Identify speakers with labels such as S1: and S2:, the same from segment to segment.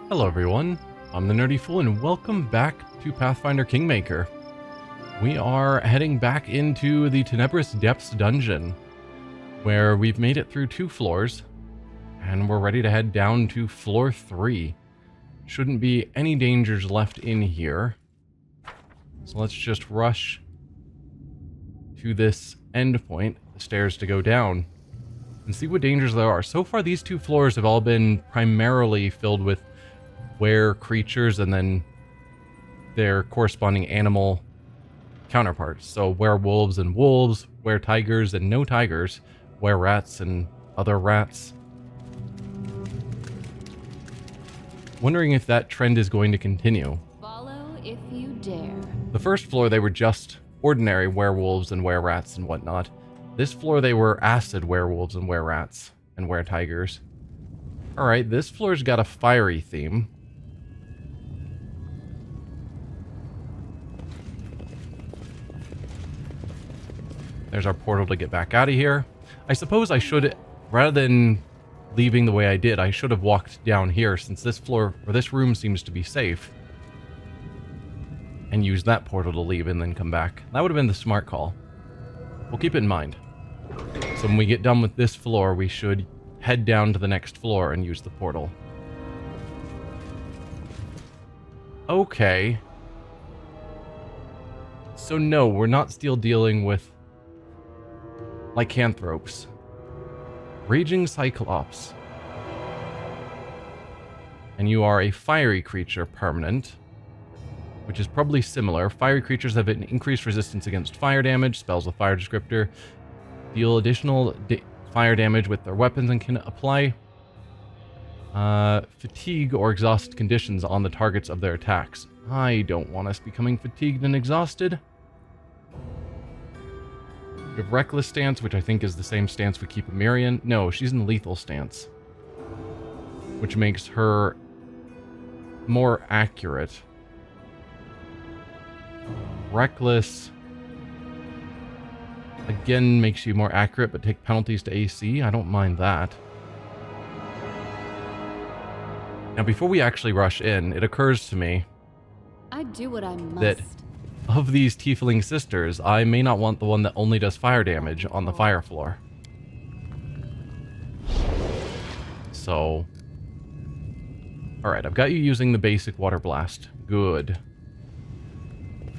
S1: Hello everyone, I'm the Nerdy Fool and welcome back to Pathfinder Kingmaker. We are heading back into the Tenebrous Depths dungeon, where we've made it through 2 floors, and we're ready to head down to floor 3. Shouldn't be any dangers left in here, so let's just rush to this end point, the stairs to go down, and see what dangers there are. So far these 2 floors have all been primarily filled with were creatures and then their corresponding animal counterparts. So werewolves and wolves, were-tigers and no tigers, were-rats and other rats. Wondering if that trend is going to continue.
S2: Follow if you dare.
S1: The first floor they were just ordinary werewolves and were-rats and whatnot. This floor they were acid werewolves and were-rats and were-tigers. Alright, this floor's got a fiery theme. There's our portal to get back out of here. I suppose I should, rather than leaving the way I did, I should have walked down here since this floor, or this room seems to be safe. And use that portal to leave and then come back. That would have been the smart call. We'll keep it in mind. So when we get done with this floor, we should head down to the next floor and use the portal. Okay. So no, we're not still dealing with lycanthropes. Raging Cyclops. And you are a fiery creature permanent, which is probably similar. Fiery creatures have an increased resistance against fire damage, spells with fire descriptor, deal additional fire damage with their weapons, and can apply fatigue or exhausted conditions on the targets of their attacks. I don't want us becoming fatigued and exhausted. We have Reckless stance, which I think is the same stance we keep Mirian. No, she's in lethal stance, which makes her more accurate. Reckless again makes you more accurate, but take penalties to AC. I don't mind that. Now, before we actually rush in, it occurs to me
S2: I do what I must.
S1: that of these tiefling sisters, I may not want the one that only does fire damage on the fire floor. So, alright, I've got you using the basic water blast. Good.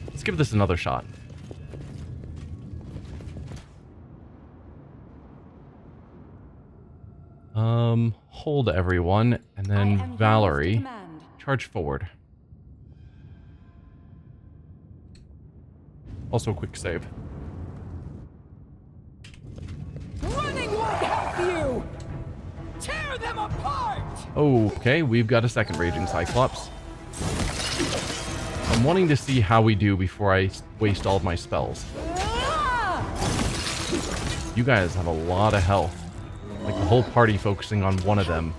S1: Let's give this another shot. Hold everyone, and then Valerie, charge forward. Also, quick save.
S3: Running won't help you! Tear them apart!
S1: Okay, we've got a second Raging Cyclops. I'm wanting to see how we do before I waste all of my spells. You guys have a lot of health. Like the whole party focusing on one of them.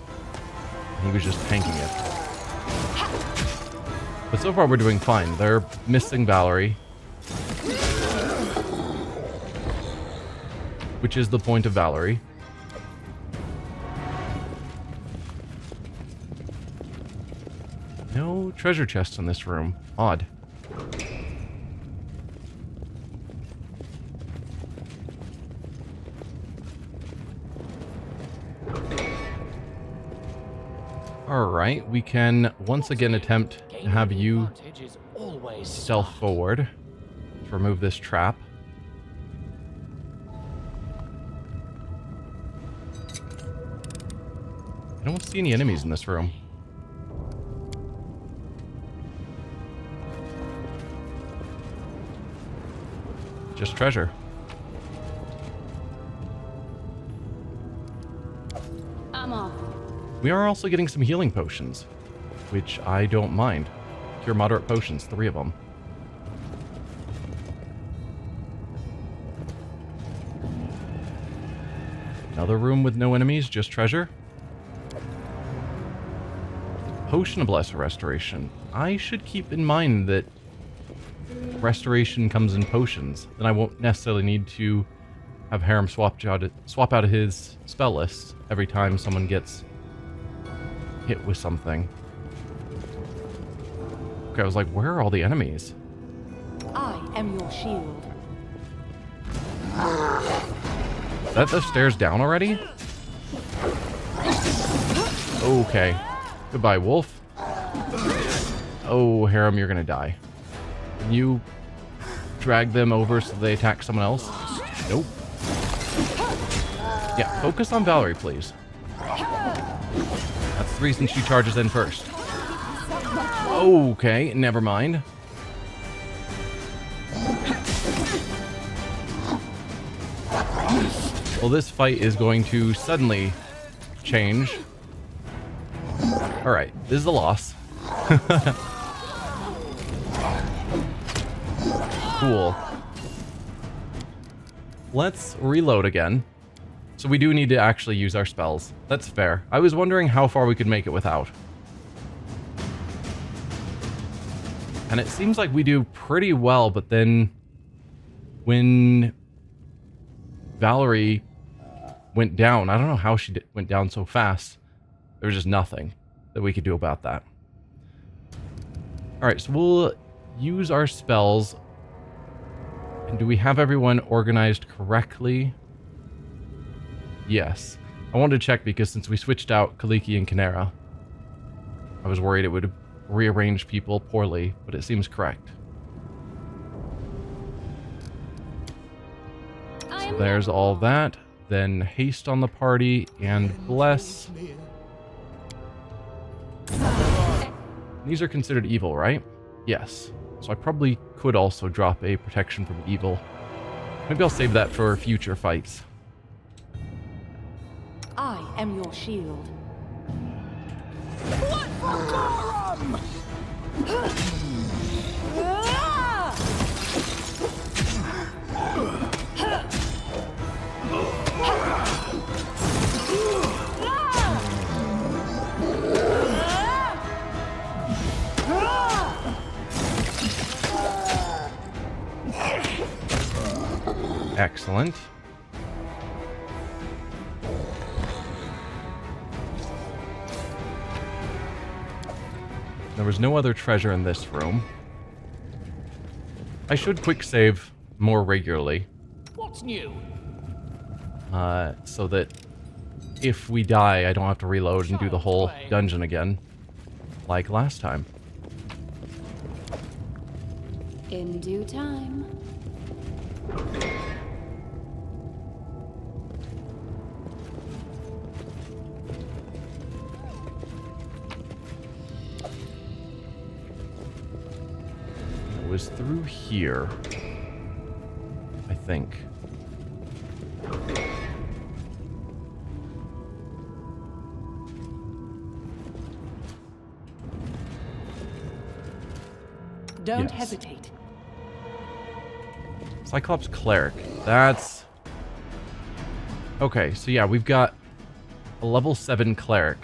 S1: And he was just tanking it. But so far we're doing fine. They're missing Valerie. Which is the point of Valerie. No treasure chests in this room. Odd. Alright, we can once again attempt to have you stealth forward to remove this trap. I don't see any enemies in this room. Just treasure.
S2: I'm off.
S1: We are also getting some healing potions, which I don't mind. Cure moderate potions, 3 of them. Another room with no enemies, just treasure. Potion of Lesser Restoration. I should keep in mind that restoration comes in potions. Then I won't necessarily need to have Harem swap out of his spell list every time someone gets hit with something. Okay, I was like, where are all the enemies?
S4: I am your shield.
S1: Is that the stairs down already? Okay. Goodbye, wolf. Oh, Harem, you're gonna die. Can you drag them over so they attack someone else? Nope. Yeah, focus on Valerie, please. That's the reason she charges in first. Okay, never mind. Well, this fight is going to suddenly change. Alright, this is a loss. Cool. Let's reload again. So we do need to actually use our spells. That's fair. I was wondering how far we could make it without. And it seems like we do pretty well, but then when Valerie went down, I don't know how she went down so fast. There was just nothing that we could do about that. Alright, so we'll use our spells. And do we have everyone organized correctly? Yes. I wanted to check because since we switched out Kaliki and Kanera, I was worried it would rearrange people poorly, but it seems correct. So there's all that. Then haste on the party and bless. These are considered evil, right? Yes. So I probably could also drop a protection from evil. Maybe I'll save that for future fights.
S4: I am your shield.
S3: Blood for Gorum!
S1: Excellent. There was no other treasure in this room. I should quick save more regularly.
S3: What's new?
S1: So that if we die, I don't have to reload and do the whole dungeon again, like last time.
S2: In due time.
S1: It was through here, I think.
S4: Don't
S1: Yes.
S4: hesitate.
S1: Cyclops Cleric. That's... Okay, so yeah, we've got a level 7 Cleric.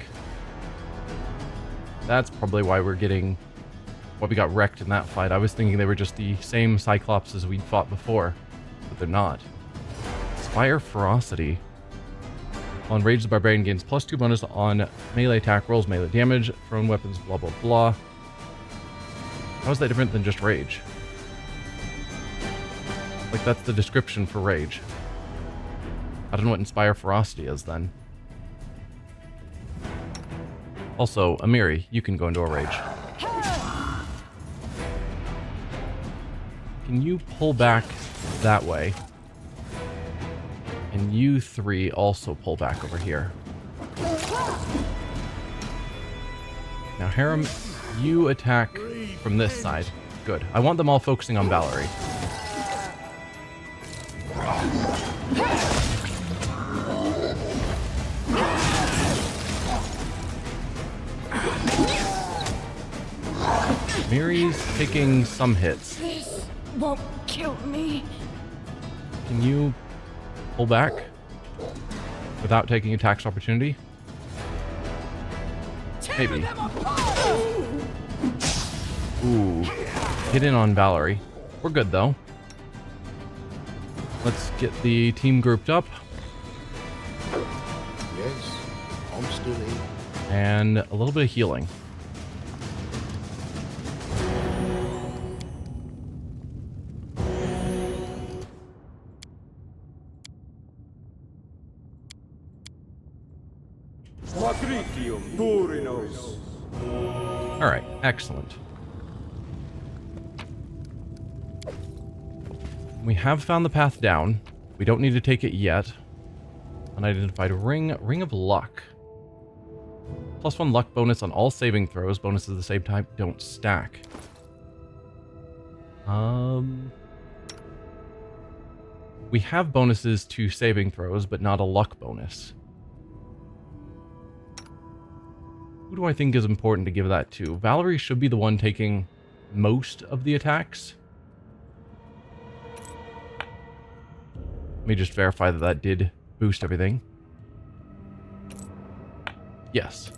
S1: That's probably why we're getting... Why we got wrecked in that fight. I was thinking they were just the same Cyclops as we'd fought before, but they're not. Spire Ferocity. On Rage, the Barbarian gains +2 bonus on melee attack rolls, melee damage, thrown weapons, blah blah blah. How is that different than just Rage? Like, that's the description for Rage. I don't know what Inspire Ferocity is, then. Also, Amiri, you can go into a Rage. Can you pull back that way? And you three also pull back over here. Now, Harem, you attack from this side. Good. I want them all focusing on Valerie. Miri's taking some hits.
S3: This won't kill me.
S1: Can you pull back without taking a tax opportunity? Maybe. Ooh. Hit in on Valerie. We're good, though. Let's get the team grouped up.
S5: Yes, I'm still in.
S1: And a little bit of healing. Alright, excellent. We have found the path down. We don't need to take it yet. Unidentified ring. Ring of luck. +1 luck bonus on all saving throws. Bonuses of the same type don't stack. We have bonuses to saving throws, but not a luck bonus. Who do I think is important to give that to? Valerie should be the one taking most of the attacks. Let me just verify that that did boost everything. Yes.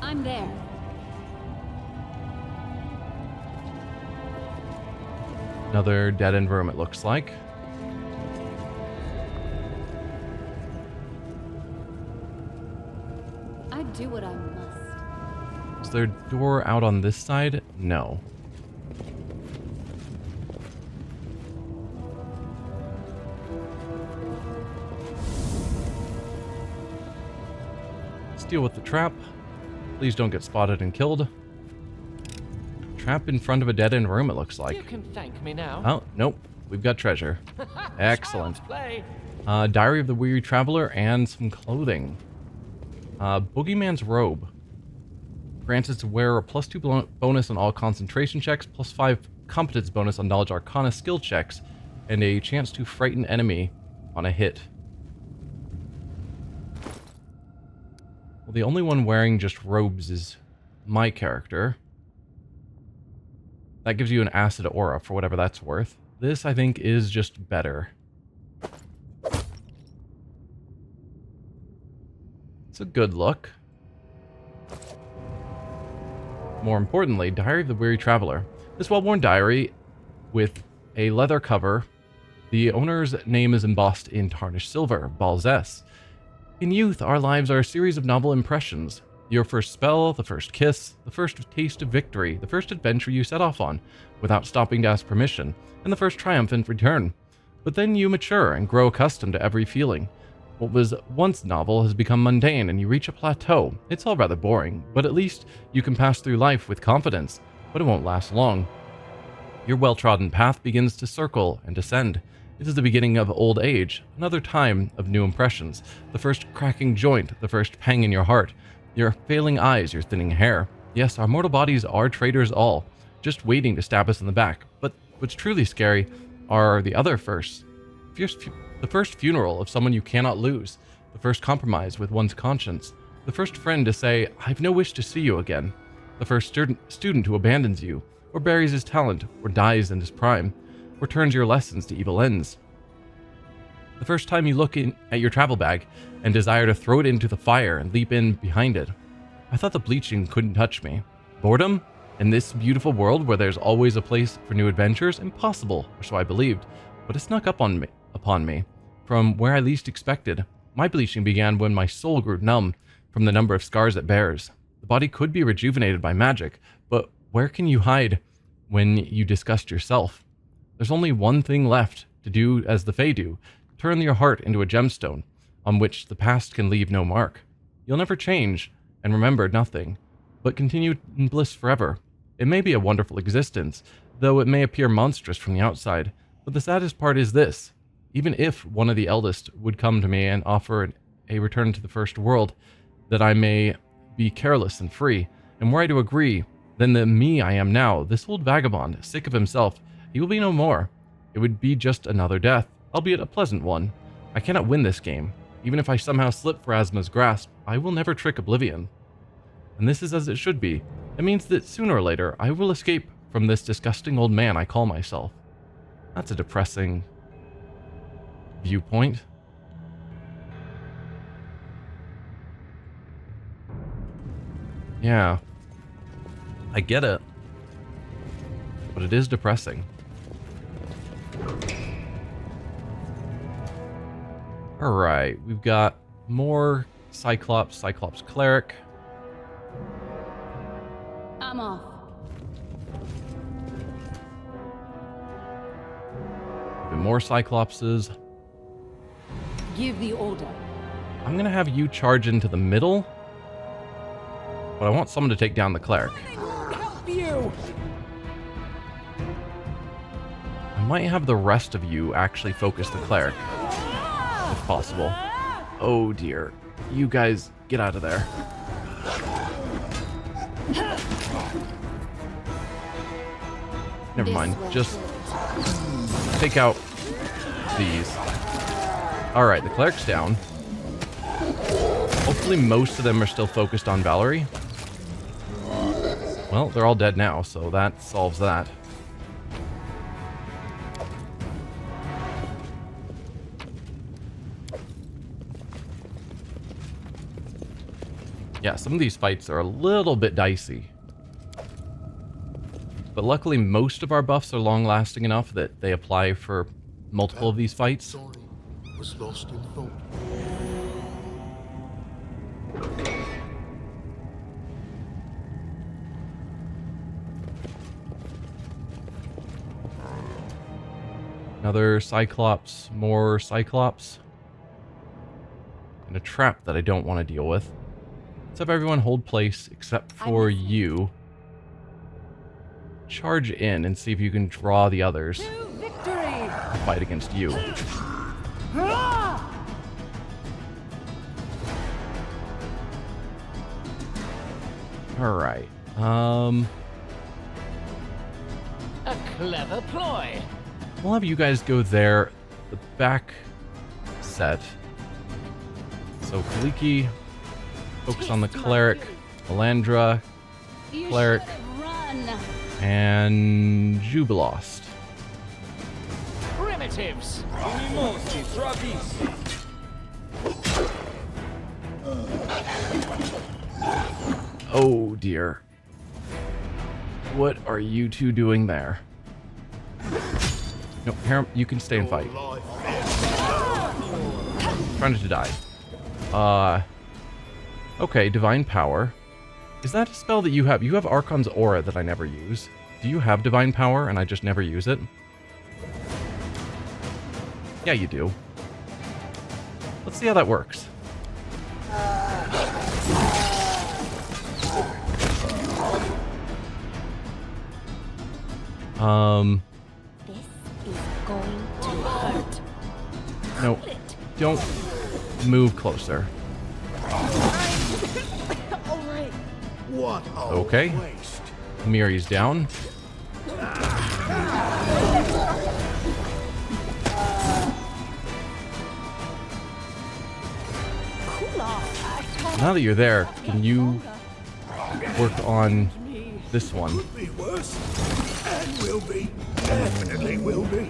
S2: I'm there.
S1: Another dead-end room, it looks like.
S2: I do what I must.
S1: Is there a door out on this side? No. Let's deal with the trap. Please don't get spotted and killed. Trap in front of a dead-end room, it looks like.
S3: You can thank me now.
S1: Oh, nope. We've got treasure. Excellent.
S3: Child's play.
S1: Diary of the Weary Traveler and some clothing. Boogeyman's robe. Grants its wearer a +2 bonus on all concentration checks, +5 competence bonus on knowledge arcana skill checks, and a chance to frighten enemy on a hit. Well, the only one wearing just robes is my character. That gives you an acid aura for whatever that's worth. This, I think, is just better. It's a good look. More importantly, Diary of the Weary Traveler. This well-worn diary with a leather cover. The owner's name is embossed in tarnished silver, Balzes. In youth, our lives are a series of novel impressions. Your first spell, the first kiss, the first taste of victory, the first adventure you set off on, without stopping to ask permission, and the first triumphant return. But then you mature and grow accustomed to every feeling. What was once novel has become mundane, and you reach a plateau. It's all rather boring, but at least you can pass through life with confidence, but it won't last long. Your well-trodden path begins to circle and descend. It is the beginning of old age, another time of new impressions, the first cracking joint, the first pang in your heart, your failing eyes, your thinning hair. Yes, our mortal bodies are traitors all, just waiting to stab us in the back. But what's truly scary are the other firsts. The first funeral of someone you cannot lose, the first compromise with one's conscience, the first friend to say, "I've no wish to see you again," the first student who abandons you, or buries his talent, or dies in his prime, or turns your lessons to evil ends. The first time you look at your travel bag and desire to throw it into the fire and leap in behind it. I thought the bleaching couldn't touch me. Boredom? In this beautiful world where there's always a place for new adventures? Impossible, or so I believed, but it snuck up upon me from where I least expected. My bleaching began when my soul grew numb from the number of scars it bears. The body could be rejuvenated by magic, but where can you hide when you disgust yourself? There's only one thing left to do as the Fae do. Turn your heart into a gemstone on which the past can leave no mark. You'll never change and remember nothing, but continue in bliss forever. It may be a wonderful existence, though it may appear monstrous from the outside, but the saddest part is this. Even if one of the eldest would come to me and offer a return to the first world, that I may be careless and free, and were I to agree, then the me I am now, this old vagabond, sick of himself, he will be no more. It would be just another death, albeit a pleasant one. I cannot win this game. Even if I somehow slip Pharasma's grasp, I will never trick Oblivion. And this is as it should be. It means that sooner or later, I will escape from this disgusting old man I call myself. That's a depressing viewpoint. Yeah. I get it. But it is depressing. Alright, we've got more Cyclops Cleric.
S2: I'm off.
S1: And more Cyclopses.
S4: Give the order.
S1: I'm going to have you charge into the middle. But I want someone to take down the cleric.
S3: Help you!
S1: I might have the rest of you actually focus the cleric, if possible. Oh dear. You guys, get out of there. Never mind. Just take out these. Alright, the cleric's down. Hopefully most of them are still focused on Valerie. Well, they're all dead now, so that solves that. Yeah, some of these fights are a little bit dicey. But luckily, most of our buffs are long-lasting enough that they apply for multiple of these fights.
S5: Sorry, was lost in thought.
S1: Another Cyclops, more Cyclops. And a trap that I don't want to deal with. Let's have everyone hold place except for you. Charge in and see if you can draw the others
S4: To victory!
S1: to fight against you. Alright.
S3: A clever ploy.
S1: We'll have you guys go there. The back set. So Kaliki, focus on the cleric. Melandra,
S2: You
S1: Cleric.
S2: should have run.
S1: and Jubilost.
S3: Primitives.
S1: Oh dear. What are you two doing there? No, Harem, you can stay and fight. Trying not to die. Okay, Divine Power. Is that a spell that you have? You have Archon's Aura that I never use. Do you have Divine Power and I just never use it? Yeah, you do. Let's see how that works.
S2: This is going to hurt.
S1: No, don't move closer.
S5: What a
S1: Okay.
S5: waste.
S1: Miri's down. Now that you're there, can you work on this one?
S5: Be worse. And will be. Definitely will be.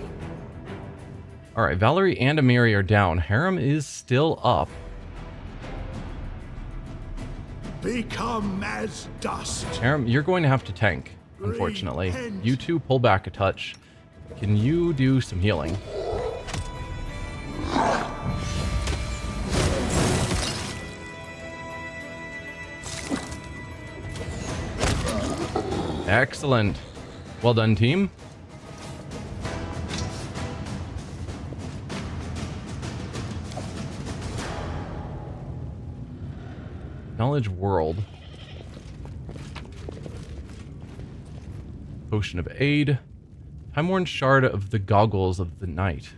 S1: Alright, Valerie and Amiri are down. Harem is still up.
S5: Become as dust.
S1: Harem, you're going to have to tank, unfortunately. You two pull back a touch. Can you do some healing? Excellent. Well done, team. Knowledge World. Potion of Aid. Time-worn Shard of the Goggles of the Night.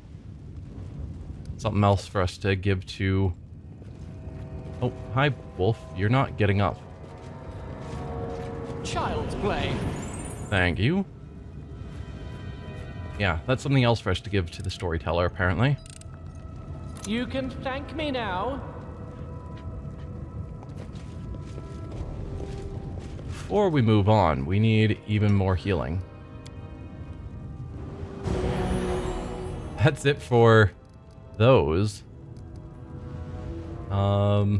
S1: Something else for us to give to... Oh, hi, Wolf. You're not getting up.
S3: Child's play.
S1: Thank you. Yeah, that's something else for us to give to the storyteller, apparently.
S3: You can thank me now.
S1: Before we move on, we need even more healing. That's it for those. I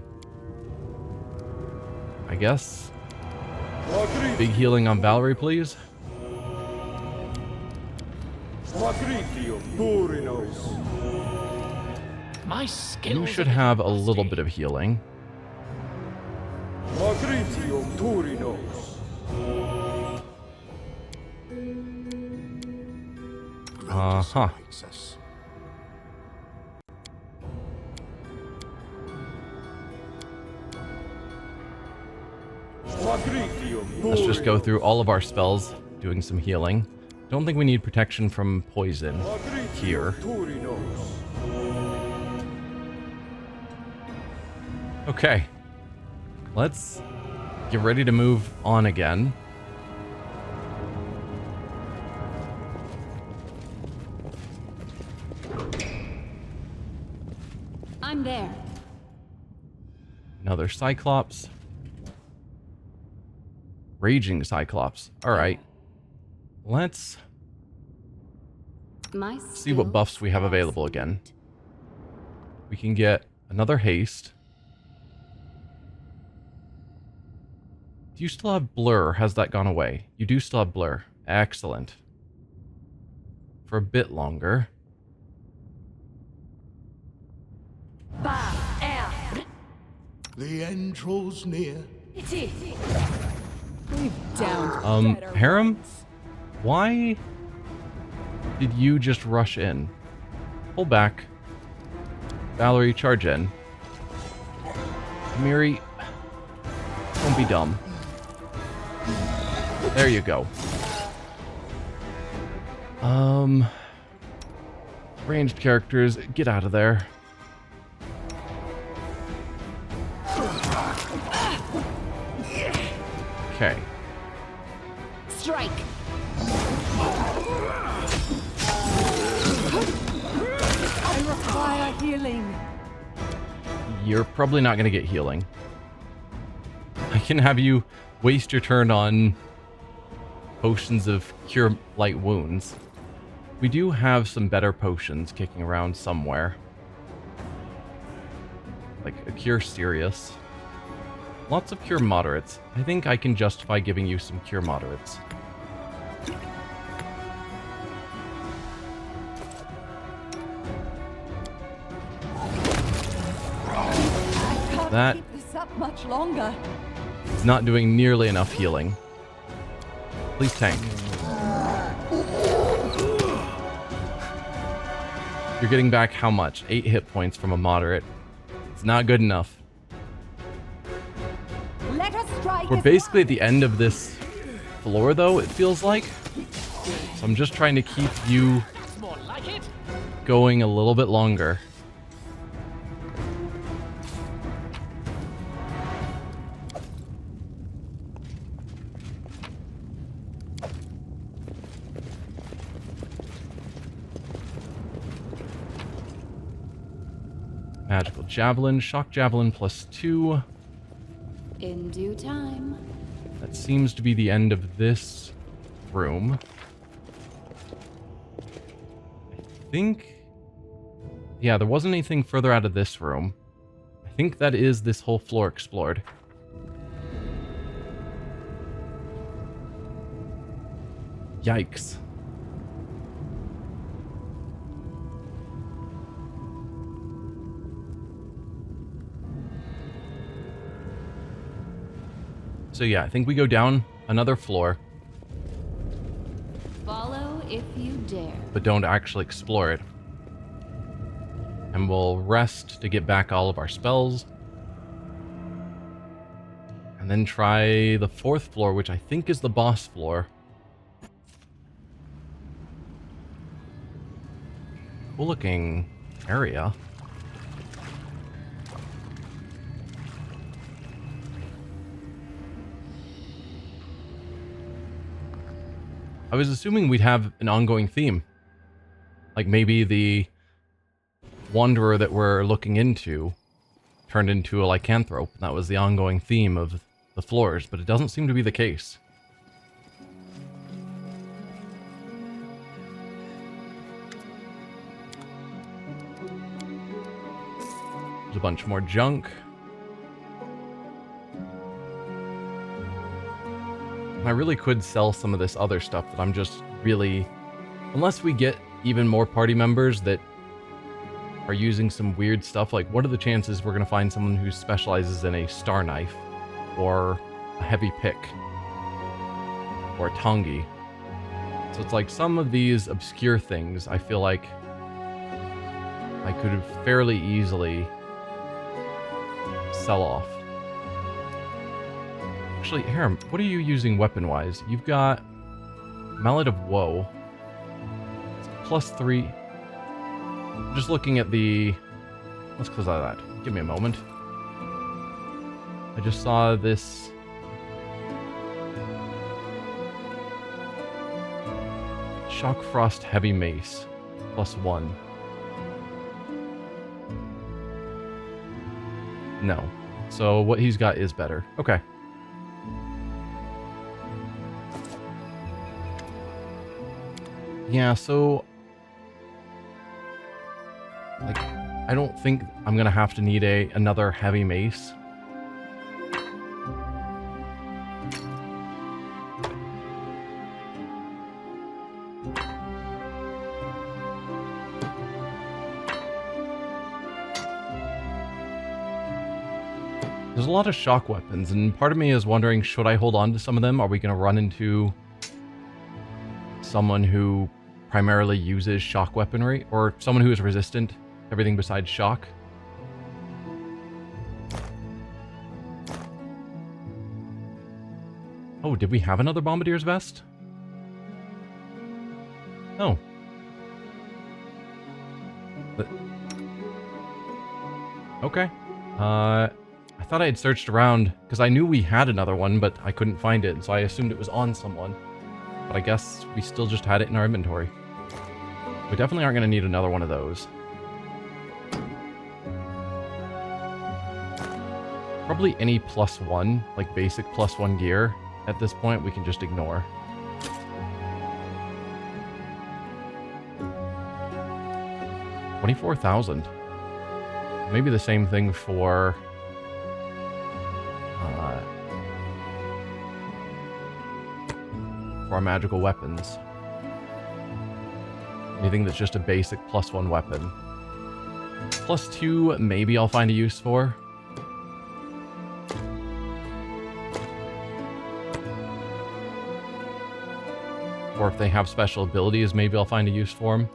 S1: guess. Big healing on Valerie, please.
S3: My skills.
S1: You should have a little bit of healing. Uh-huh.
S5: Success.
S1: Let's just go through all of our spells, doing some healing. Don't think we need protection from poison here. Okay. Let's get ready to move on again.
S2: I'm there.
S1: Another Cyclops. Raging Cyclops. Alright. Let's see what buffs we have available again. We can get another haste. Do you still have blur? Or has that gone away? You do still have blur. Excellent. For a bit longer.
S5: The end draws near.
S4: We've downed better
S1: Harem?
S4: ones.
S1: Why did you just rush in? Pull back. Valerie, charge in. Miri, don't be dumb. There you go. Ranged characters, get out of there. Okay.
S2: Strike.
S4: I require healing.
S1: You're probably not going to get healing. I can have you waste your turn on potions of cure light wounds. We do have some better potions kicking around somewhere. Like a cure serious. Lots of cure moderates. I think I can justify giving you some cure moderates.
S4: I can't
S1: That-
S4: keep this up much longer.
S1: It's not doing nearly enough healing. Please tank. You're getting back how much? 8 hit points from a moderate. It's not good enough.
S4: Let us strike.
S1: We're
S4: as
S1: basically
S4: one.
S1: at the end of this floor, though, it feels like. So I'm just trying to keep you
S3: That's more like it.
S1: going a little bit longer. Magical Javelin, Shock Javelin +2.
S2: In due time.
S1: That seems to be the end of this room. I think... Yeah, there wasn't anything further out of this room. I think that is this whole floor explored. Yikes. So yeah, I think we go down another floor,
S2: Follow if you dare.
S1: but don't actually explore it. And we'll rest to get back all of our spells. And then try the 4th floor, which I think is the boss floor. Cool looking area. I was assuming we'd have an ongoing theme. Like maybe the wanderer that we're looking into turned into a lycanthrope. That was the ongoing theme of the floors, but it doesn't seem to be the case. There's a bunch more junk. I really could sell some of this other stuff that I'm just really... Unless we get even more party members that are using some weird stuff, like what are the chances we're going to find someone who specializes in a star knife or a heavy pick or a tongi? So it's like some of these obscure things I feel like I could fairly easily sell off. Actually, here, what are you using weapon-wise? You've got Mallet of Woe. It's +3. Just looking at the... Let's close out of that. Give me a moment. I just saw this... Shock Frost Heavy Mace. +1. No. So what he's got is better. Okay. Yeah, so... Like, I don't think I'm gonna have to need another heavy mace. There's a lot of shock weapons, and part of me is wondering, should I hold on to some of them? Are we going to run into someone who primarily uses shock weaponry? Or someone who is resistant to everything besides shock? Oh, did we have another Bombardier's Vest? Oh. Okay. I thought I had searched around, because I knew we had another one, but I couldn't find it, so I assumed it was on someone. But I guess we still just had it in our inventory. We definitely aren't going to need another one of those. Probably any +1, like basic +1 gear, at this point we can just ignore. $24,000. Maybe the same thing for... for our magical weapons. Anything that's just a basic +1 weapon. +2, maybe I'll find a use for. Or if they have special abilities, maybe I'll find a use for them.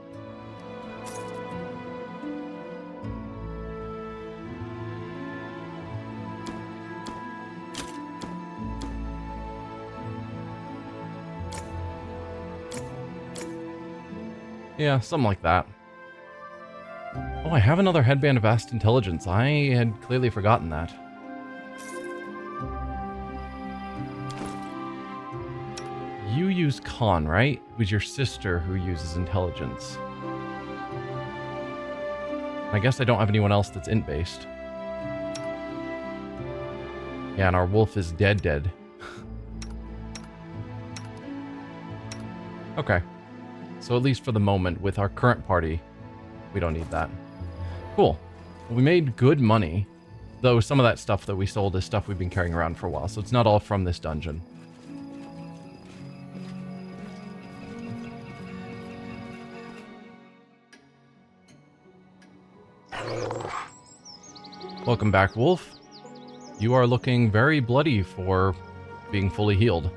S1: Yeah, something like that. Oh, I have another headband of vast intelligence. I had clearly forgotten that. You use Con, right? It was your sister who uses intelligence. I guess I don't have anyone else that's int-based. Yeah, and our wolf is dead. Okay. So at least for the moment, with our current party, we don't need that. Cool. Well, we made good money, though some of that stuff that we sold is stuff we've been carrying around for a while, so it's not all from this dungeon. Welcome back, Wolf. You are looking very bloody for being fully healed.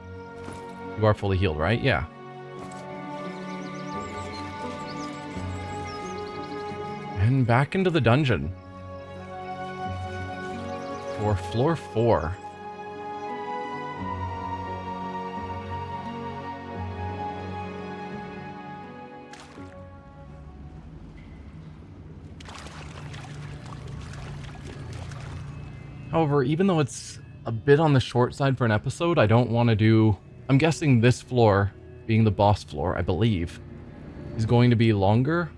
S1: You are fully healed, right? Yeah. And back into the dungeon for floor 4. However, even though it's a bit on the short side for an episode, I don't want to do... I'm guessing this floor, being the boss floor, I believe, is going to be longer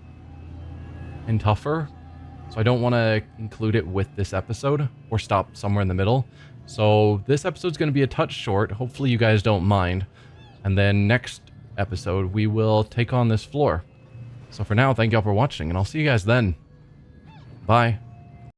S1: and tougher, so I don't want to include it with this episode or stop somewhere in the middle. So this episode's going to be a touch short. Hopefully you guys don't mind. And then next episode we will take on this floor. So for now, thank y'all for watching, and I'll see you guys then. Bye.